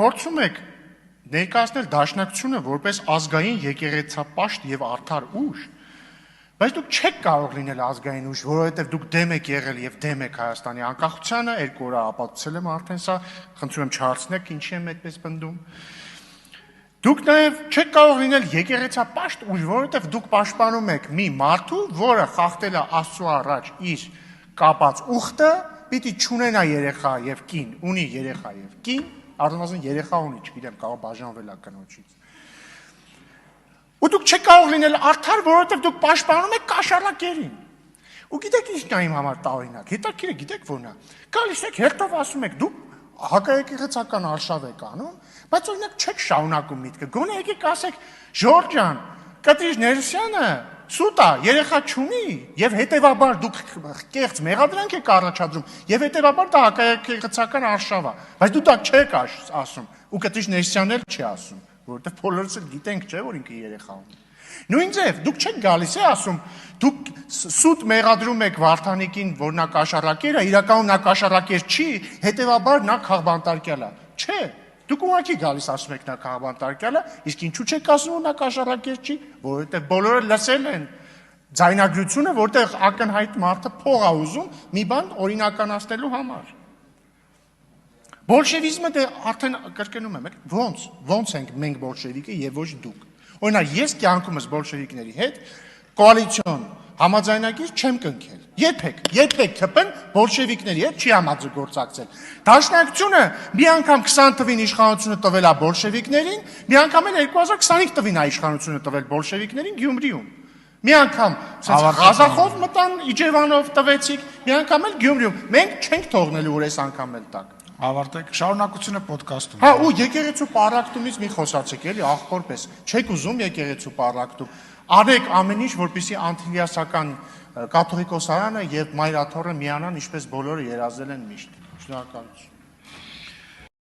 փորձում եք ներկայացնել դաշնակցությունը որպես ազգային եկեղեցապաշտ եւ արդար ուժ, բայց դուք չեք կարող լինել ազգային ուժ, որովհետեւ դուք դեմ եք եղել եւ դեմ եք Հայաստանի անկախությանը, 2 օր ապացուցել եմ արդեն սա, խնդրում եմ չհարցնեք, ինչի եմ այդպես պնդում։ Դուք նաեւ չեք կարող լինել եկեղեցապաշտ ուժ, որովհետեւ դուք պաշտպանում եք մի մարդու, որը խախտել է Աստծո առաջ իր կապած ուխտը, պիտի չունենա երեխա եւ կին, ունի երեխա եւ կին, առնվազն երեխա ունի, չգիտեմ, կարող բաժանվել է կնոջից։ Ու դուք չեք կարող լինել արդար, որովհետև դուք պաշտպանում եք կաշառակերին։ Ու գիտեք ինչն է իմ համար տարօրինակ, հետաքրքիր է, գիտեք ո՞րն է։ Գալիս եք հերթով ասում եք, դուք հակաեկեղեցական արշավ եք անում, բայց օրինակ չեք շարունակում միտքը։ Գոնե եկեք ասեք, Ժորժ ջան, Կտրիչ Ներսյանը սուտ է, երեխա չունի, եւ հետեւաբար դուք կեղծ մեղադրանք եք առաջադրում, եւ հետեւաբար դա հակաեկեղեցական արշավ է, բայց դու դա չեք ասում, ու Կտրիչ Ներսյանն էլ չի ասում, որովհետեւ բոլորս էլ գիտենք, չէ, որ ինքը երեխա ունի։ Նույն ձև դուք չեք գալիս է ասում, դուք սուտ մեղադրում եք Վարդանիկին, որ նա կաշառակեր է, իրականում նա կաշառակեր չի, հետեւաբար նա քաղբանտարկյալ է։ Չէ, դուք ուղղակի գալիս ասում եք նա քաղբանտարկյալ է, իսկ ինչու չեք ասում որ նա կաշառակեր չի, որովհետեւ բոլորը լսել են ձայնագրությունը, որտեղ ակնհայտ մարդը փող է ուզում մի բան օրինականացնելու համար։ Բոլշևիզմը դե արդեն կրկնում եմ, ոնց ենք մենք բոլշևիկը եւ ոչ դուք։ Օրինակ ես կյանքումս բոլշևիկների հետ կոալիցիոն համաձայնագիր չեմ կնքել։ Երբեք ԿՊ-ն բոլշևիկների հետ չի համագործակցել։ Դաշնակցությունը մի անգամ 20 թվին իշխանությունը տվել է բոլշևիկներին, մի անգամ էլ 2025 թվին է իշխանությունը տվել բոլշևիկներին Գյումրիում։ Մի անգամ Ղազախով մտան Իջևանով տվեցիք, մի անգամ էլ Գյումրիում։ Մենք չենք թողնելու որ այս անգամ էլ տակ։ Ավարտեք, շարունակությունը ոդկասթում։ Հա, ու եկեղեցու պառակտումից մի խոսացեք, էլի, ախոր պես։ Չեք ուզում եկեղեցու պառակտում։ Արեք ամեն ինչ, որպեսզի անթիլիասական կաթողիկոսարանը եւ Մայրաթոռը միանան, ինչպես բոլորը երազել են միշտ։ Շնորհակալություն։